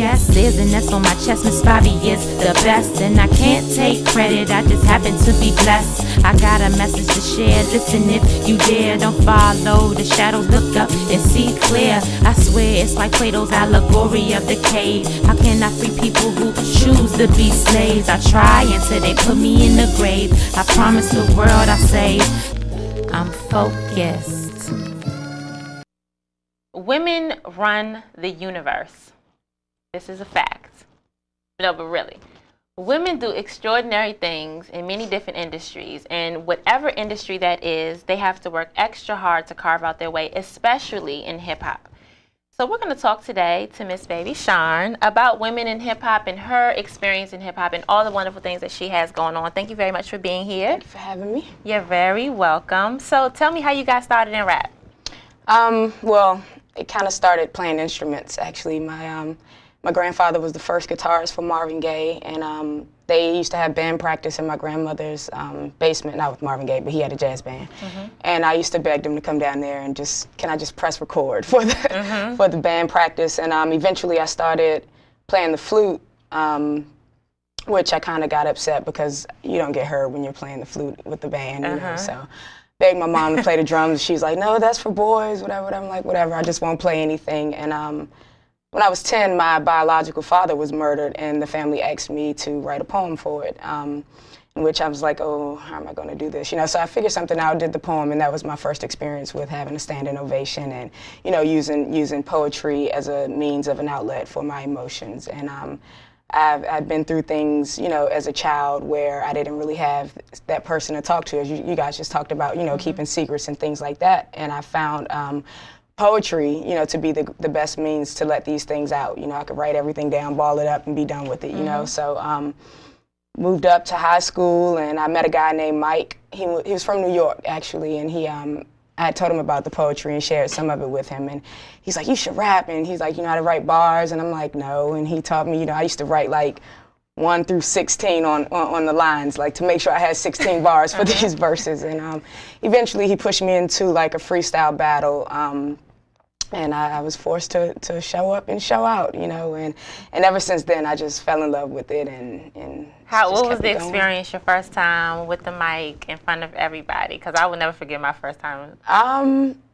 guess is, and that's on my chest. Miss Spivey is the best, and I can't take credit, I just happen to be blessed. I got a message to share, listen if you dare. Don't follow the shadows, look up and see clear. I swear it's like Plato's allegory of the cave. How can I free people who choose to be slaves? I try until they put me in the grave. I promise the world I save. I'm focused. Women run the universe. This is a fact. No, but really. Women do extraordinary things in many different industries, and whatever industry that is, they have to work extra hard to carve out their way, especially in hip-hop. So we're going to talk today to Miss Baby Sharn about women in hip-hop and her experience in hip-hop and all the wonderful things that she has going on. Thank you very much for being here. Thank you for having me. You're very welcome. So tell me how you got started in rap. Well, it kind of started playing instruments, actually. My grandfather was the first guitarist for Marvin Gaye, and they used to have band practice in my grandmother's basement, not with Marvin Gaye, but he had a jazz band. And I used to beg them to come down there and can I just press record for the, for the band practice. And eventually I started playing the flute, which I kind of got upset because you don't get heard when you're playing the flute with the band, you know, so. Begged my mom to play the drums. She's like, no, that's for boys, whatever. I'm like, whatever, I just won't play anything. And when I was 10, my biological father was murdered, and the family asked me to write a poem for it, in which I was like, oh, how am I going to do this? You know, so I figured something out, did the poem, and that was my first experience with having a standing ovation and, you know, using poetry as a means of an outlet for my emotions. And I've been through things, you know, as a child where I didn't really have that person to talk to, as you guys just talked about, you know, keeping secrets and things like that. And I found poetry, you know, to be the best means to let these things out. You know, I could write everything down, ball it up, and be done with it, you know. So moved up to high school, and I met a guy named Mike. He was from New York, actually, and I had told him about the poetry and shared some of it with him, and he's like, you should rap, and he's like, you know how to write bars? And I'm like, no, and he taught me, you know, I used to write like 1 through 16 on the lines, like to make sure I had 16 bars for these verses, and eventually he pushed me into like a freestyle battle, and I was forced to show up and show out, you know, and ever since then I just fell in love with it, and what was the experience your first time with the mic in front of everybody? Because I will never forget my first time.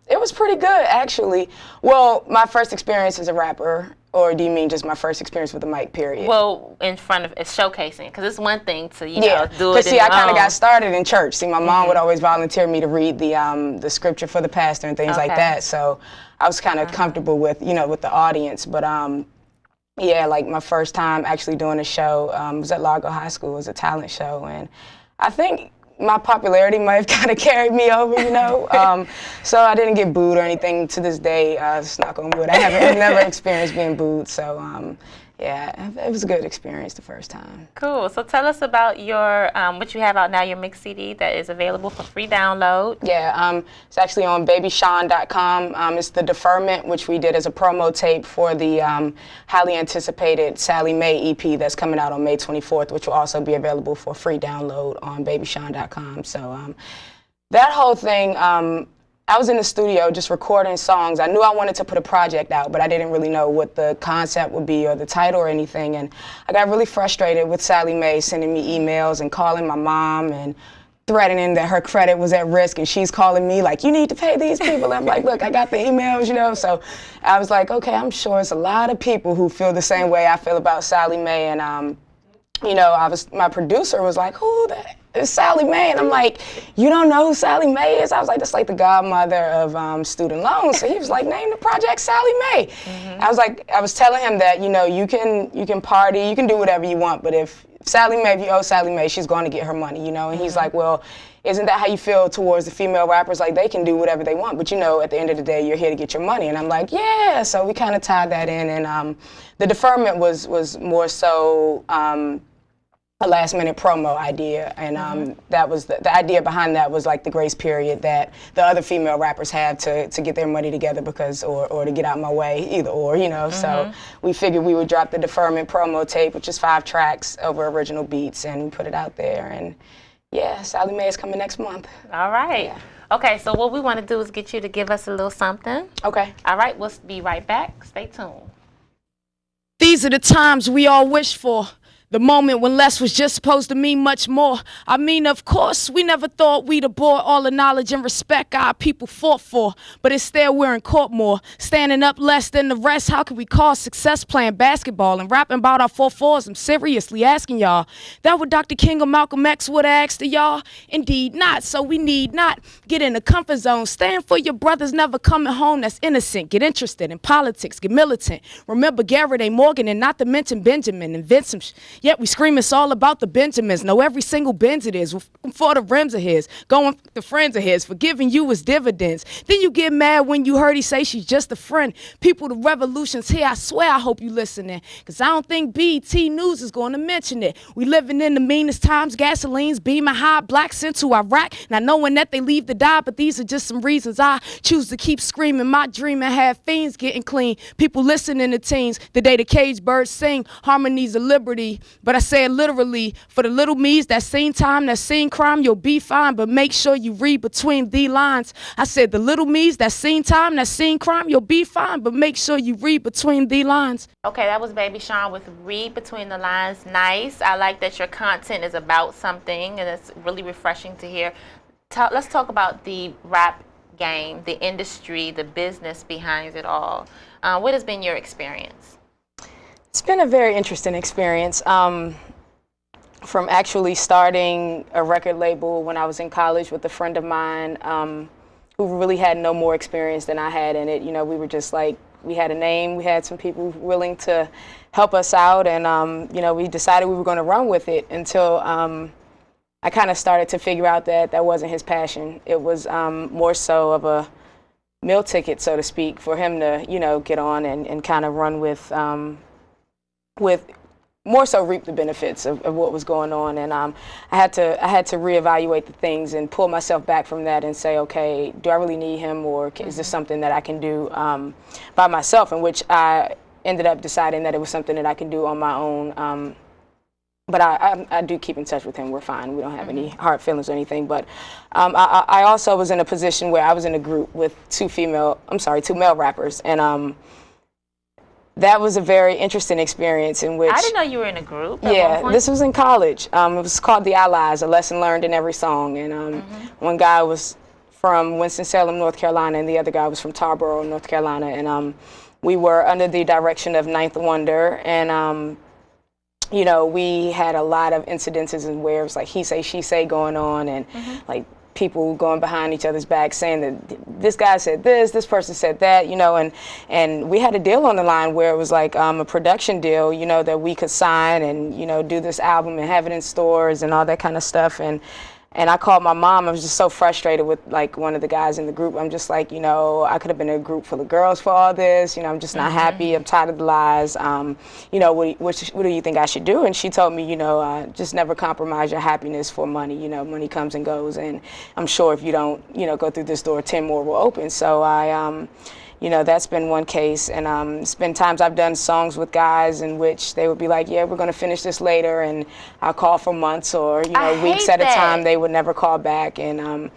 It was pretty good, actually. Well, my first experience as a rapper, or do you mean just my first experience with the mic, period? Well, in front of, it's showcasing, because it's one thing to, you know, do it. Because see, I kind of got started in church. See, my mom would always volunteer me to read the scripture for the pastor and things like that. So I was kind of comfortable with, you know, with the audience. But yeah, like my first time actually doing a show was at Largo High School. It was a talent show, and I think my popularity might have kind of carried me over, you know. So I didn't get booed or anything to this day. Just knock on wood. I've never experienced being booed. So yeah, it was a good experience the first time. Cool. So tell us about your what you have out now, your mix CD that is available for free download. Yeah, it's actually on babyshawn.com. It's The Deferment, which we did as a promo tape for the highly anticipated Sally Mae EP that's coming out on May 24th, which will also be available for free download on babyshawn.com. So that whole thing, I was in the studio just recording songs. I knew I wanted to put a project out, but I didn't really know what the concept would be or the title or anything. And I got really frustrated with Sally Mae sending me emails and calling my mom and threatening that her credit was at risk, and she's calling me like, you need to pay these people. I'm like, look, I got the emails, you know. So I was like, okay, I'm sure it's a lot of people who feel the same way I feel about Sally Mae. And you know, my producer was like, who is Sally Mae? And I'm like, you don't know who Sally Mae is? I was like, that's like the godmother of student loans. So he was like, name the project Sally Mae. I was telling him that, you know, you can party, you can do whatever you want, but if you owe Sally Mae, she's going to get her money, you know. And he's like, well, isn't that how you feel towards the female rappers? Like, they can do whatever they want, but you know, at the end of the day, you're here to get your money. And I'm like, yeah. So we kind of tied that in, and the deferment was more so a last-minute promo idea, and that was the idea behind that was like the grace period that the other female rappers have to get their money together, because or to get out my way, either or, you know. So we figured we would drop the deferment promo tape, which is 5 tracks over original beats, and we put it out there. And yeah, Sally Mae is coming next month. All right. Yeah. Okay, so what we want to do is get you to give us a little something. Okay. All right, we'll be right back. Stay tuned. These are the times we all wish for. The moment when less was just supposed to mean much more. I mean, of course, we never thought we'd abort all the knowledge and respect our people fought for. But instead, we're in court more, standing up less than the rest. How can we call success playing basketball and rapping about our 4-4s? I'm seriously asking y'all. That what Dr. King or Malcolm X would have asked of y'all? Indeed not. So we need not get in the comfort zone. Stand for your brothers never coming home that's innocent. Get interested in politics. Get militant. Remember Garrett A. Morgan and not to mention Benjamin. Invent some Yet we scream it's all about the Benjamins. Know every single Benz it is. For the rims of his. Going the friends of his. Forgiving you is dividends. Then you get mad when you heard he say she's just a friend. People, the revolution's here. I swear I hope you listening. Cause I don't think BET News is going to mention it. We living in the meanest times. Gasoline's beaming high. Black sent to Iraq. Not knowing that they leave to die. But these are just some reasons I choose to keep screaming. My dream and have fiends getting clean. People listening to teens. The day the cage birds sing. Harmonies of liberty. But I say it literally, for the little me's that seen time, that seen crime, you'll be fine, but make sure you read between the lines. I said the little me's that seen time, that seen crime, you'll be fine, but make sure you read between the lines. Okay, that was Baby Sharn with Read Between the Lines. Nice. I like that your content is about something, and it's really refreshing to hear. Let's talk about the rap game, the industry, the business behind it all. What has been your experience? It's been a very interesting experience. From actually starting a record label when I was in college with a friend of mine who really had no more experience than I had in it. You know, we were just like, we had a name, we had some people willing to help us out, and you know, we decided we were going to run with it until I kind of started to figure out that that wasn't his passion. It was more so of a meal ticket, so to speak, for him to, you know, get on and kind of run with more so reap the benefits of what was going on. And I had to reevaluate the things and pull myself back from that and say, okay, do I really need him, or is this something that I can do by myself? In which I ended up deciding that it was something that I can do on my own. But I do keep in touch with him. We're fine. We don't have any hard feelings or anything. But I also was in a position where I was in a group with two male rappers, and that was a very interesting experience in which... I didn't know you were in a group at one point. This was in college. It was called The Allies, a lesson learned in every song. And one guy was from Winston-Salem, North Carolina, and the other guy was from Tarboro, North Carolina. And we were under the direction of Ninth Wonder. And, you know, we had a lot of incidences and where it was like he say, she say going on, and like people going behind each other's backs saying that this guy said this person said that, you know, and we had a deal on the line where it was like a production deal, you know, that we could sign and, you know, do this album and have it in stores and all that kind of stuff. And I called my mom. I was just so frustrated with like one of the guys in the group. I'm just like, you know, I could have been in a group full of girls for all this. You know, I'm just not happy. I'm tired of the lies. You know, what do you think I should do? And she told me, you know, just never compromise your happiness for money. You know, money comes and goes. And I'm sure if you don't, you know, go through this door, 10 more will open. So you know, that's been one case. And it's been times I've done songs with guys in which they would be like, yeah, we're going to finish this later. And I'll call for months or, you know, weeks at a time. They would never call back. And,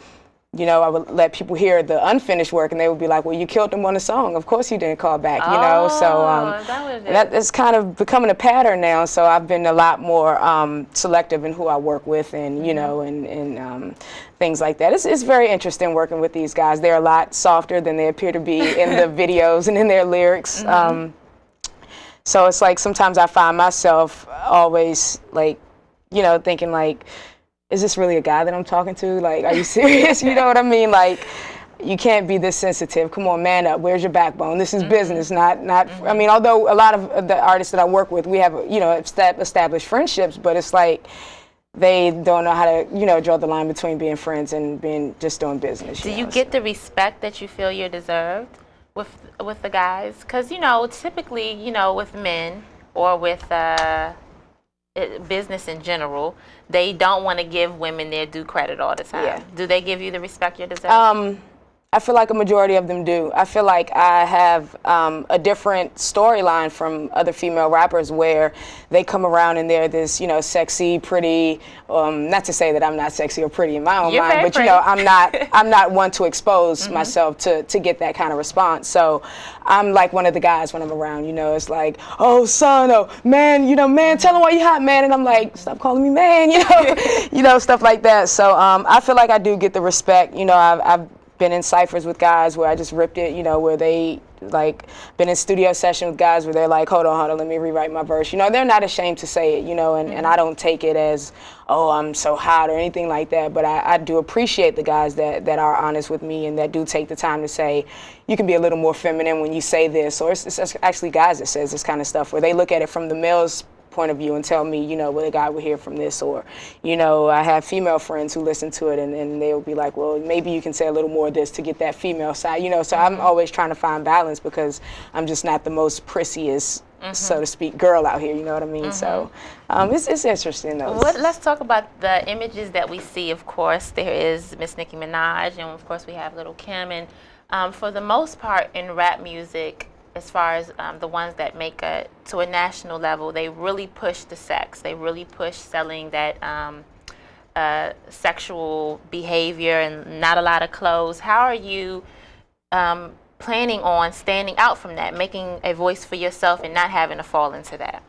you know, I would let people hear the unfinished work and they would be like, well, you killed them on the song. Of course you didn't call back, you know. So that's kind of becoming a pattern now. So I've been a lot more selective in who I work with and, you know, and things like that. It's very interesting working with these guys. They're a lot softer than they appear to be in the videos and in their lyrics. So it's like sometimes I find myself always like, you know, thinking like, is this really a guy that I'm talking to? Like, are you serious? You know what I mean? Like, you can't be this sensitive. Come on, man up. Where's your backbone? This is business, not. I mean, although a lot of the artists that I work with, we have, you know, established friendships, but it's like they don't know how to, you know, draw the line between being friends and being just doing business. Do you get the respect that you feel you're deserved with the guys? Because, you know, typically, you know, with men or with business in general, they don't want to give women their due credit all the time. Yeah. Do they give you the respect you deserve? I feel like a majority of them do. I feel like I have a different storyline from other female rappers where they come around and they're this, you know, sexy, pretty. Not to say that I'm not sexy or pretty in my own You're mind, very but you pretty. know, I'm not one to expose myself to get that kind of response. So I'm like one of the guys when I'm around. You know, it's like, oh son, oh man, you know, man, tell him why you hot, man, and I'm like, stop calling me man, you know, you know, stuff like that. So I feel like I do get the respect. You know, I've been in ciphers with guys where I just ripped it, you know, where they like been in studio session with guys where they're like, hold on, let me rewrite my verse. You know, they're not ashamed to say it, you know, and I don't take it as, oh, I'm so hot or anything like that. But I do appreciate the guys that are honest with me and that do take the time to say, you can be a little more feminine when you say this. Or it's actually guys that says this kind of stuff where they look at it from the male's point of view and tell me, you know, well, the guy would hear from this, or, you know, I have female friends who listen to it and they'll be like, well, maybe you can say a little more of this to get that female side, you know, so I'm always trying to find balance because I'm just not the most prissiest, so to speak, girl out here, you know what I mean? So it's interesting though. Let's talk about the images that we see. Of course, there is Miss Nicki Minaj, and of course we have Little Kim, and for the most part in rap music, as far as the ones that make it to a national level, they really push the sex. They really push selling that sexual behavior and not a lot of clothes. How are you planning on standing out from that, making a voice for yourself and not having to fall into that?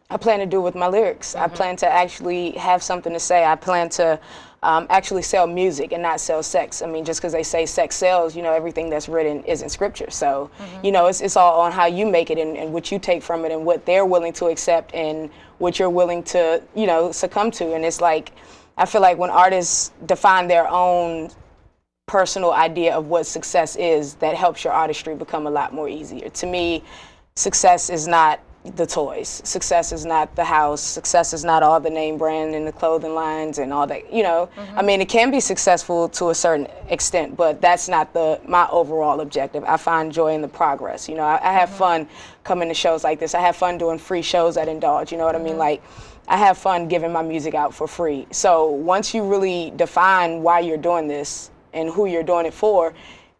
I plan to do it with my lyrics. I plan to actually have something to say. I plan to actually sell music and not sell sex. I mean, just because they say sex sells, you know, everything that's written isn't scripture. So, you know, it's all on how you make it and what you take from it and what they're willing to accept and what you're willing to, you know, succumb to. And it's like, I feel like when artists define their own personal idea of what success is, that helps your artistry become a lot more easier. To me, success is not the toys. Success is not the house. Success is not all the name brand and the clothing lines and all that, you know. I mean, it can be successful to a certain extent, but that's not my overall objective. I find joy in the progress. You know, I have fun coming to shows like this. I have fun doing free shows at Indulge, you know what I mean? Like, I have fun giving my music out for free. So once you really define why you're doing this and who you're doing it for,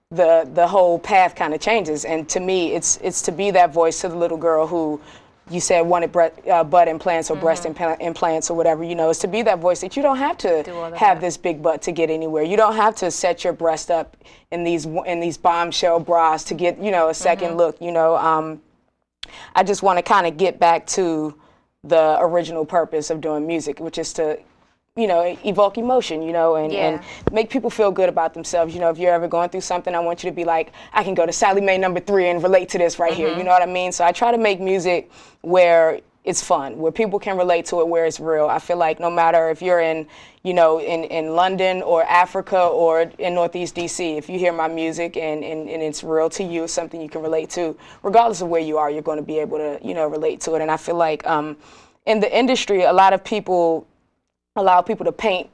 the whole path kind of changes. And to me, it's to be that voice to the little girl who you said wanted butt implants or breast implants or whatever, you know, is to be that voice that you don't have to have this big butt to get anywhere. You don't have to set your breast up in these bombshell bras to get, you know, a second look, you know. I just want to kind of get back to the original purpose of doing music, which is to, you know, evoke emotion, you know, and make people feel good about themselves. You know, if you're ever going through something, I want you to be like, I can go to Sally Mae #3 and relate to this right here. You know what I mean? So I try to make music where it's fun, where people can relate to it, where it's real. I feel like no matter if you're in, you know, in London or Africa or in Northeast DC, if you hear my music and it's real to you, it's something you can relate to, regardless of where you are, you're going to be able to, you know, relate to it. And I feel like in the industry, a lot of people allow people to paint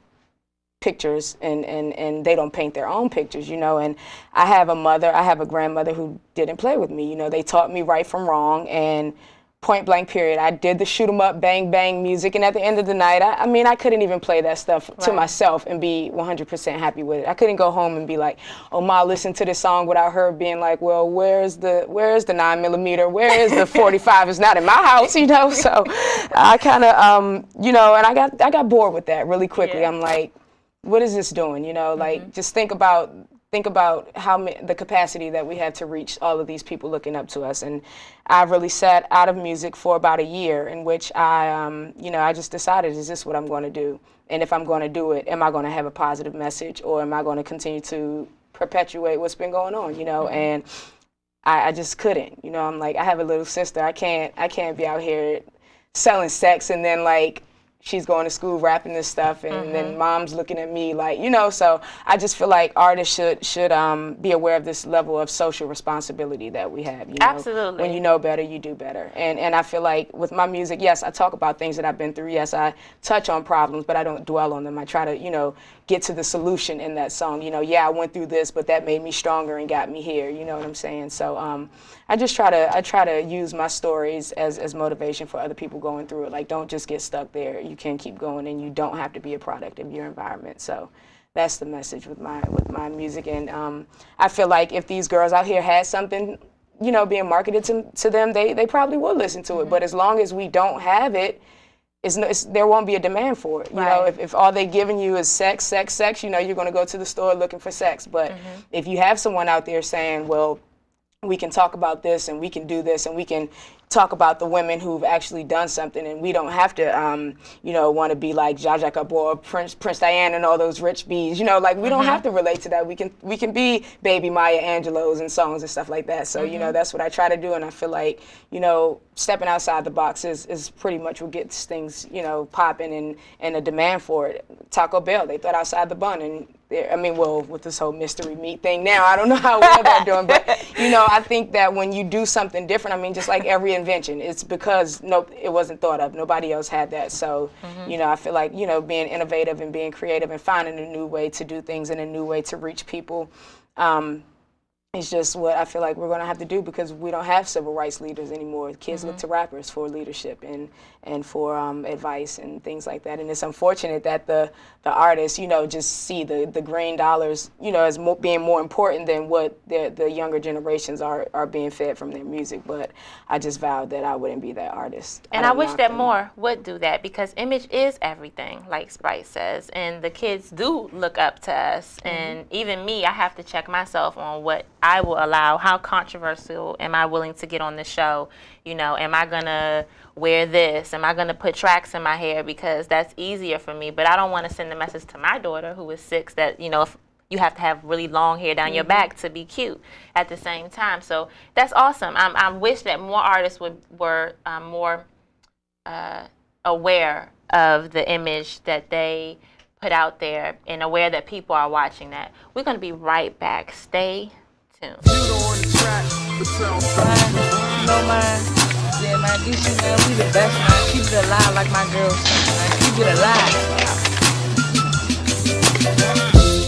pictures and they don't paint their own pictures, you know. And I have a grandmother who didn't play with me. You know, they taught me right from wrong and point blank period. I did the shoot 'em up, bang bang music, and at the end of the night, I mean, I couldn't even play that stuff to myself and be 100% happy with it. I couldn't go home and be like, oh, Ma, listen to this song without her being like, well, where's the 9mm? Where is the 45? It's not in my house, you know. So I kind of, you know, and I got bored with that really quickly. I'm like, what is this doing? You know, like just think about the capacity that we have to reach all of these people looking up to us. And I really sat out of music for about a year in which I, you know, I just decided, is this what I'm going to do? And if I'm going to do it, am I going to have a positive message or am I going to continue to perpetuate what's been going on, you know? And I just couldn't, you know. I'm like, I have a little sister. I can't be out here selling sex and then like, she's going to school rapping this stuff and then mom's looking at me like, you know. So I just feel like artists should be aware of this level of social responsibility that we have, you know. Absolutely. When you know better, you do better. And I feel like with my music, yes, I talk about things that I've been through. Yes, I touch on problems, but I don't dwell on them. I try to, you know, get to the solution in that song. You know, yeah, I went through this, but that made me stronger and got me here. You know what I'm saying? So I try to use my stories as motivation for other people going through it. Like, don't just get stuck there. You can keep going, and you don't have to be a product of your environment. So that's the message with my music. And I feel like if these girls out here had something, you know, being marketed to them, they probably would listen to it. But as long as we don't have it, there won't be a demand for it. You know, if all they're giving you is sex, you know, you're going to go to the store looking for sex. But if you have someone out there saying, well, we can talk about this and we can do this and we can talk about the women who've actually done something, and we don't have to, you know, want to be like Zsa Zsa Gabor or Prince Diana and all those rich bees. You know, like we don't have to relate to that. We can be Baby Maya Angelou's and songs and stuff like that. So you know, that's what I try to do, and I feel like, you know, stepping outside the box is pretty much what gets things, you know, popping and a demand for it. Taco Bell, they thought outside the bun, and I mean, well, with this whole mystery meat thing now, I don't know how well they're doing, but you know, I think that when you do something different, I mean, just like every invention, it's because it wasn't thought of. Nobody else had that. So, you know, I feel like, you know, being innovative and being creative and finding a new way to do things and a new way to reach people, it's just what I feel like we're going to have to do, because we don't have civil rights leaders anymore. Kids look to rappers for leadership and for advice and things like that. And it's unfortunate that the artists, you know, just see the green dollars, you know, as being more important than what the younger generations are being fed from their music. But I just vowed that I wouldn't be that artist. And I wish that more would do that, because image is everything, like Sprite says. And the kids do look up to us. And even me, I have to check myself on what I will allow. How controversial am I willing to get on the show? You know, am I going to wear this? Am I going to put tracks in my hair? Because that's easier for me. But I don't want to send a message to my daughter, who is 6, that, you know, if you have to have really long hair down your back to be cute at the same time. So that's awesome. I wish that more artists were more aware of the image that they put out there, and aware that people are watching that. We're going to be right back. Stay tuned. No man, yeah man, DC man, we the best man. Keep it alive like my girls say, man. Keep it alive.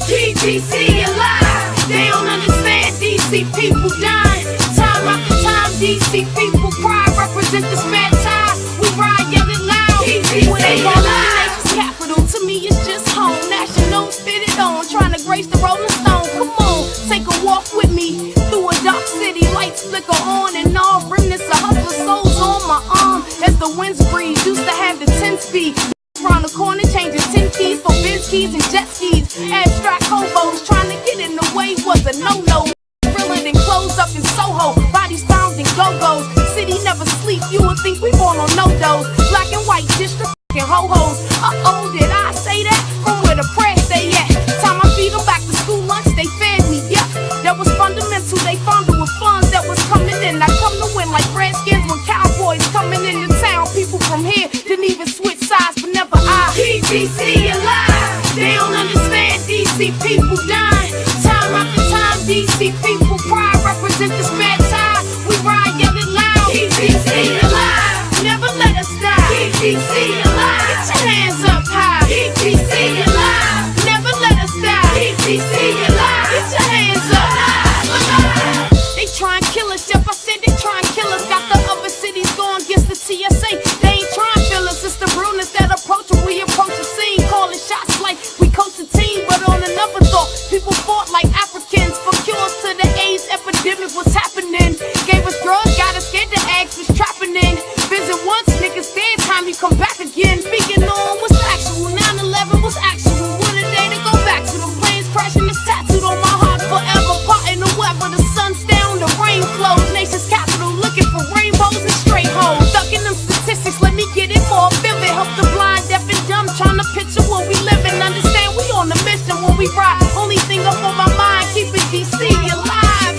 DC alive. They don't understand DC people dying. Time after time, DC people cry. Represent the spare time. We ride, yell it loud. DC when they call it the nation's capital, to me it's just home. National, spit it on, trying to grace the Rolling Stone. Come on, take a walk with me through a dark city. Lights flicker on and off. Remnants of hustler souls on my arm as the winds breeze. Used to have the 10 speed. Round the corner, changing 10 keys for Benz keys and jet skis. Abstract hobos trying to get in the way was a no-no. Realer than closed up in Soho. Bodies found in go-go's. City never sleep. You would think we born on no-dos. Black and white district and ho-hos. Uh-oh, did I say that? From where the press stay at. Time I feed them back to school lunch, they fed me. Yep, that was fundamental. They fondled with funds that was coming in. I come to win like Redskins when Cowboys coming into town. People from here didn't even switch sides, but never I. DC alive. They don't understand DC people dying. Time after time, DC people cry. Represent the spare time. We ride, yell it loud. DC alive. Never let us die. DC alive. Get your hands up high. DC alive. Never let us die. DC alive. Get your hands up high. They try and kill us. Yep, I said they try and kill us. Got the other cities going against the TSA. They ain't trying to fill us. It's the brunets that approach when we approach the scene. Calling shots like we coach a team. But on another thought, people fought like Africans for cures to the AIDS epidemic. What's happening? Gave us drugs, got us scared to ask, was trapping in. Visit once, niggas dead, time you come back again. Speaking on what's actual, 9/11 was actual. What a day to go back to the planes crashing. It's tattooed on my heart forever. Parting the weather, the sun's down, the rain flows. Nation's capital looking for rainbows and straight holes. Stuck in them statistics, let me get it more vivid. Help the blind, deaf and dumb, trying to picture what we live in. Understand we on the mission when we ride. Only thing up on my mind, keeping DC alive.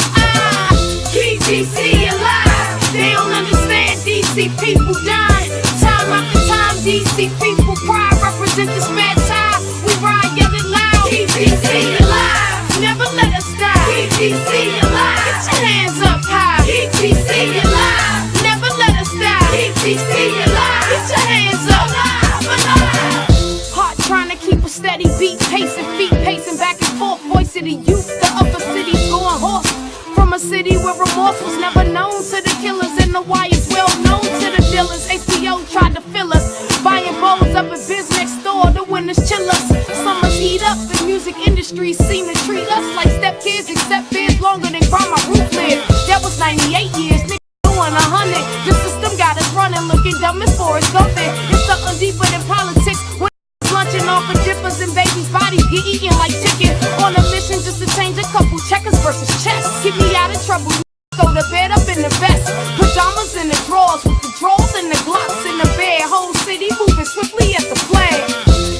Keep DC alive. They don't understand DC people dying. Time after time, DC people cry. Represent the spare time. We ride, yell it loud. Keep DC alive. Never let us die. Keep DC alive. Get your hands up high. Keep DC alive. Never let us die. Keep DC alive. Get your hands up high. Heart trying to keep a steady beat, pacing feet, pacing back and forth. Voice of the youth, the upper cities going hoarse. From a city where remorse was never known to the killers, and the why is well known to the dealers. HBO tried to fill us, buying bowls up at biz next door. The winners chill us. Summers heat up, the music Gumping. It's something deeper than politics. When lunching off of dippers and babies' bodies get eaten like chicken. On a mission just to change a couple checkers versus chess. Get me out of trouble. Throw the bed up in the vest. Pajamas in the drawers with the drawers and the glocks in the bed. Whole city moving swiftly at the flag.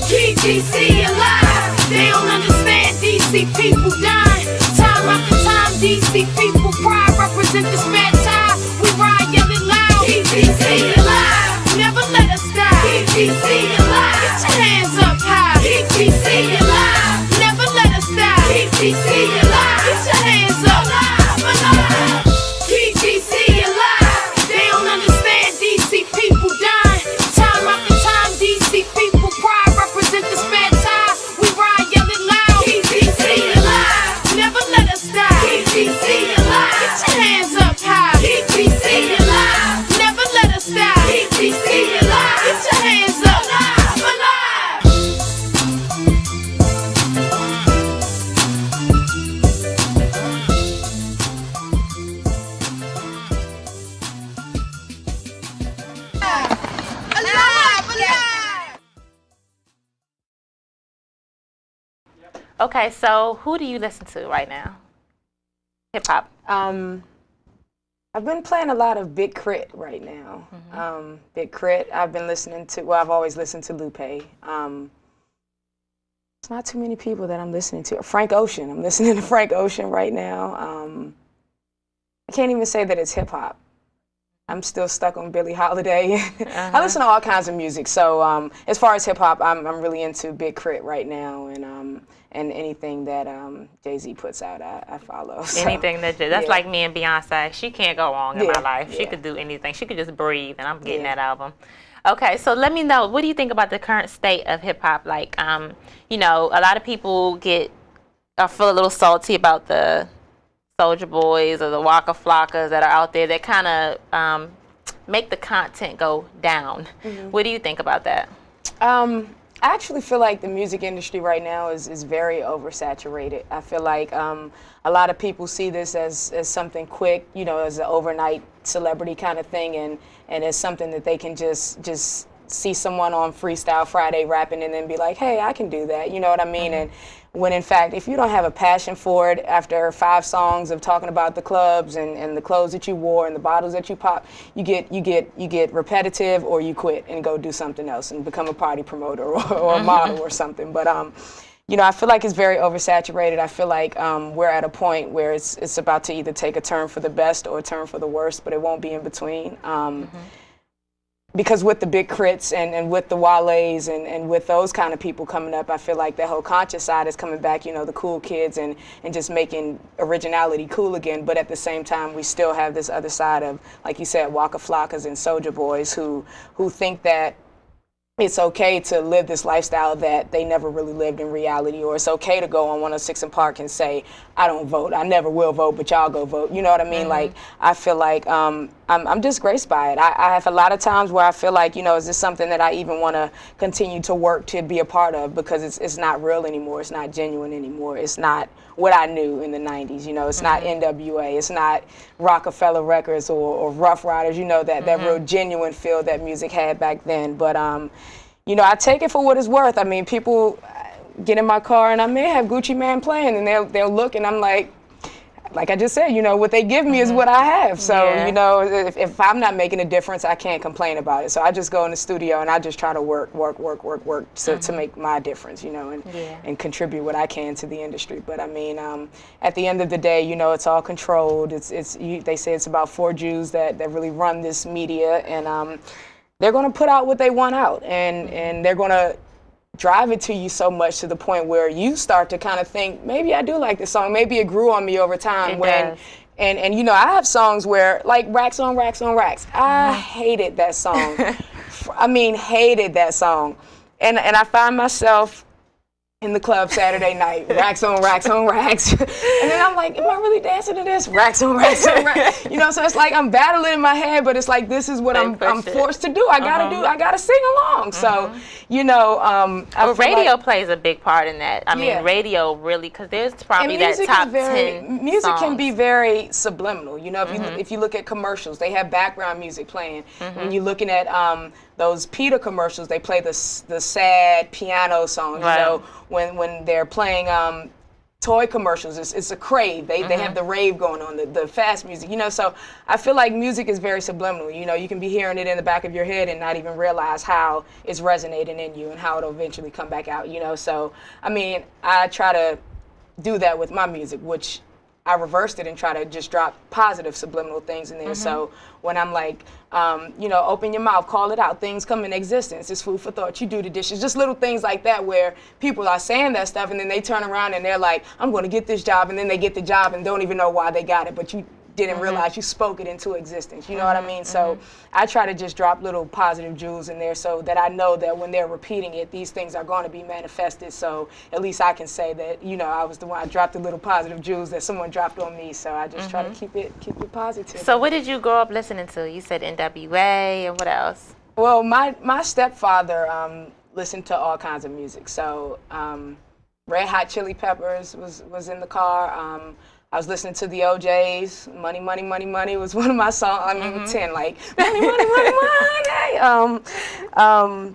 Keep DC alive. They don't understand DC people dying. Time after time, DC people cry. Represent the spare time. We ride yelling loud. Keep DC alive. Never let us die. Keep DC alive. Get your hands up high. Keep DC alive. Never let us die. Keep DC alive. Get your hands up alive. Keep DC alive. They don't understand DC people dying. Time after time, DC people cry. Represent the spare time. We ride yelling loud. Keep DC alive. Never let us die. Keep DC alive. Get your hands up high. Keep DC alive. Never let us die. Keep DC alive. Get your hands up alive. Okay, so who do you listen to right now? Hip hop. I've been playing a lot of Big Crit right now. Big Crit, I've been listening to, well, I've always listened to Lupe. It's not too many people that I'm listening to. Frank Ocean, I'm listening to Frank Ocean right now. I can't even say that it's hip hop. I'm still stuck on Billie Holiday. I listen to all kinds of music. So as far as hip hop, I'm really into Big Crit right now, and anything that Jay-Z puts out, I follow. So, anything that's like me and Beyonce. She can't go wrong in my life. She could do anything. She could just breathe, and I'm getting that album. Okay, so let me know, what do you think about the current state of hip hop? Like, you know, a lot of people feel a little salty about the Soulja Boys or the Waka Flockas that are out there that kind of make the content go down. What do you think about that? I actually feel like the music industry right now is very oversaturated. I feel like a lot of people see this as something quick, you know, as an overnight celebrity kind of thing, and as something that they can just see someone on Freestyle Friday rapping and then be like, hey, I can do that, you know what I mean? And when in fact, if you don't have a passion for it after 5 songs of talking about the clubs and the clothes that you wore and the bottles that you pop, you get repetitive, or you quit and go do something else and become a party promoter or a model or something. But you know, I feel like it's very oversaturated. I feel like we're at a point where it's about to either take a turn for the best or a turn for the worst, but it won't be in between. Because with the Big Crits and with the Wale's and with those kind of people coming up, I feel like that whole conscious side is coming back, you know, the cool kids and just making originality cool again. But at the same time, we still have this other side of, like you said, Waka Flockas and Soulja Boys who think that it's okay to live this lifestyle that they never really lived in reality, or it's okay to go on 106 and Park and say, I don't vote, I never will vote, but y'all go vote. You know what I mean? Like, I feel like I'm just graced by it. I have a lot of times where I feel like, you know, is this something that I even want to continue to work to be a part of, because it's not real anymore, it's not genuine anymore, it's not what I knew in the 90s, you know, it's not NWA, it's not Rockefeller Records or Rough Riders, you know, that real genuine feel that music had back then. But, you know, I take it for what it's worth. I mean, people get in my car and I may have Gucci Mane playing and they'll look and I'm like I just said, you know, what they give me is what I have. So, you know, if I'm not making a difference, I can't complain about it. So I just go in the studio and I just try to work to make my difference, you know, and contribute what I can to the industry. But I mean, at the end of the day, you know, it's all controlled. They say it's about 4 Jews that really run this media, and they're going to put out what they want out, and they're going to drive it to you so much to the point where you start to kind of think, maybe I do like this song. Maybe it grew on me over time. And you know, I have songs where, like Racks on Racks on Racks, I hated that song. I mean, hated that song. And I find myself in the club Saturday night, racks on racks on racks. And then I'm like, am I really dancing to this? Racks on racks on racks. You know, so it's like I'm battling in my head, but it's like, this is what I'm forced to do. I gotta sing along. So, you know, radio plays a big part in that. I mean, radio really, because there's probably that top 10 music songs. can be very subliminal. You know, if you look at commercials, they have background music playing. When you're looking at those PETA commercials, they play the sad piano songs. Right. You know, when they're playing toy commercials, it's a crave. They have the rave going on, the fast music. You know, so I feel like music is very subliminal. You know, you can be hearing it in the back of your head and not even realize how it's resonating in you and how it'll eventually come back out. You know, so I mean, I try to do that with my music, which I reversed it and try to just drop positive subliminal things in there. So when I'm like, you know, open your mouth, call it out, things come in existence, it's food for thought, you do the dishes, just little things like that where people are saying that stuff and then they turn around and they're like, I'm going to get this job, and then they get the job and don't even know why they got it, but you didn't realize you spoke it into existence. You know what I mean? So I try to just drop little positive jewels in there so that I know that when they're repeating it, these things are going to be manifested. So at least I can say that, you know, I was the one, I dropped the little positive jewels that someone dropped on me. So I just try to keep it positive. So what did you grow up listening to? You said NWA, and what else? Well, my stepfather listened to all kinds of music. So Red Hot Chili Peppers was in the car. I was listening to the OJs. Money, Money, Money, Money was one of my songs. I mean, 10, like, money, money, money, money.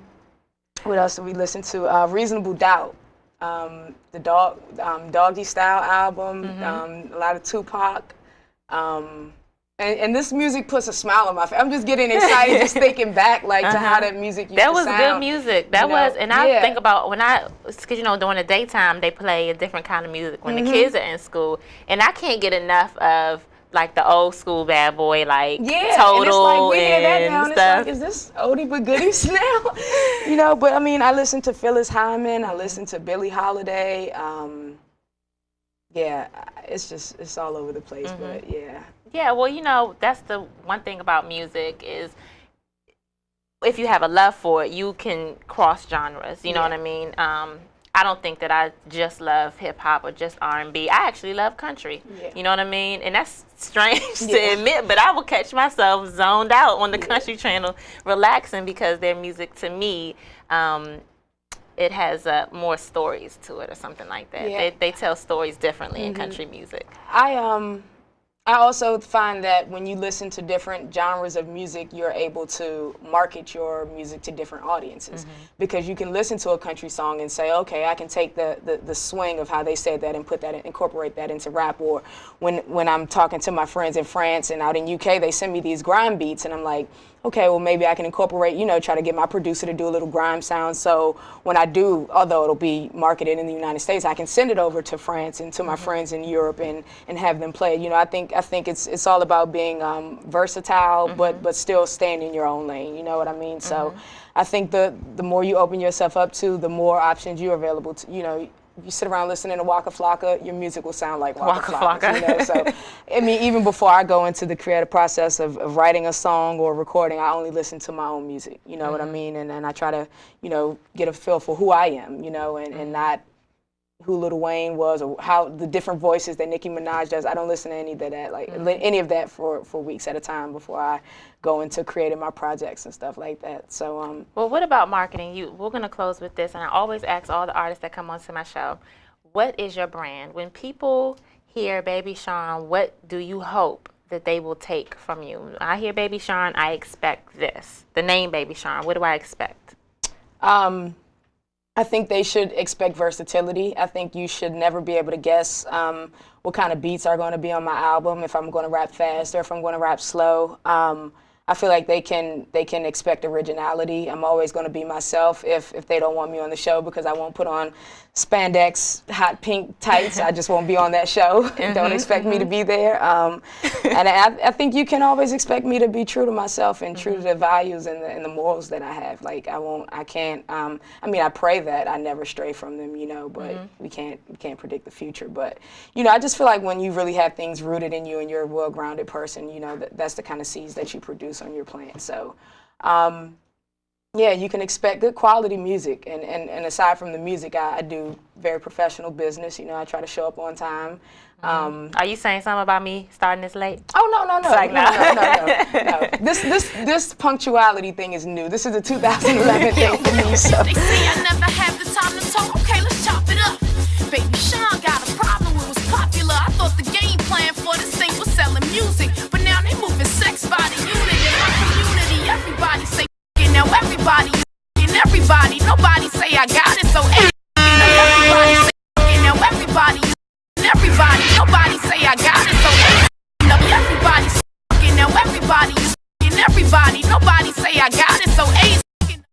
What else did we listen to? Reasonable Doubt. The Doggy Style album. A lot of Tupac. And this music puts a smile on my face. I'm just getting excited just thinking back, like, to how that music used to sound. That was good music. That was, and I think about because, you know, during the daytime, they play a different kind of music when the kids are in school. And I can't get enough of, like, the old school Bad Boy, like, Total and it's like, we hear that now, and stuff. it's like, is this oldie but goodies now? You know, but, I mean, I listen to Phyllis Hyman. I listen to Billie Holiday. Yeah, it's all over the place, but, yeah. Yeah, well, you know, that's the one thing about music is if you have a love for it, you can cross genres. You know what I mean? I don't think that I just love hip hop or just R&B. I actually love country. You know what I mean? And that's strange to admit, but I will catch myself zoned out on the country channel, relaxing, because their music to me, it has more stories to it or something like that. They tell stories differently in country music. I also find that when you listen to different genres of music, you're able to market your music to different audiences, because you can listen to a country song and say, okay, I can take the swing of how they said that and incorporate that into rap. Or when I'm talking to my friends in France and out in UK, they send me these grime beats and I'm like, okay, well, maybe I can incorporate, you know, try to get my producer to do a little grime sound. So when I do, although it'll be marketed in the United States, I can send it over to France and to my friends in Europe and have them play it. You know, I think it's all about being versatile, but still staying in your own lane. You know what I mean? So I think the more you open yourself up to, the more options you're available to. You know, if you sit around listening to Waka Flocka, your music will sound like Waka Flocka. You know? So, I mean, even before I go into the creative process of writing a song or recording, I only listen to my own music. You know what I mean? And I try to, you know, get a feel for who I am, you know, and not who Lil Wayne was or how the different voices that Nicki Minaj does. I don't listen to any of that, like any of that for weeks at a time before I go into creating my projects and stuff like that. So well, what about marketing? We're gonna close with this, and I always ask all the artists that come onto my show, what is your brand? When people hear Baby Sharn, what do you hope that they will take from you? I hear Baby Sharn, I expect this. The name Baby Sharn, what do I expect? I think they should expect versatility. I think you should never be able to guess what kind of beats are going to be on my album, if I'm going to rap fast or if I'm going to rap slow. I feel like they can expect originality. I'm always going to be myself if they don't want me on the show, because I won't put on spandex, hot pink tights. I just won't be on that show. Don't expect me to be there. And I think you can always expect me to be true to myself and true to the values and the morals that I have. Like I mean, I pray that I never stray from them, you know, but we can't predict the future. But, you know, I just feel like when you really have things rooted in you and you're a well-grounded person, you know, that's the kind of seeds that you produce on your plant. So, yeah, you can expect good quality music. And aside from the music, I do very professional business. You know, I try to show up on time. Are you saying something about me starting this late? Oh, no. Like, No. This punctuality thing is new. This is a 2011 thing for me. So. They say I never have the time to talk. Okay, let's chop it up. Baby Sharn got a problem with what's popular. I thought the game plan for this thing was selling music, but now they moving sex by the unit. In my community, everybody say now everybody. everybody, and everybody. Nobody say I got it, so everybody say now everybody, and everybody. Nobody say I got it, so everybody now everybody, and everybody. Nobody say I got it, so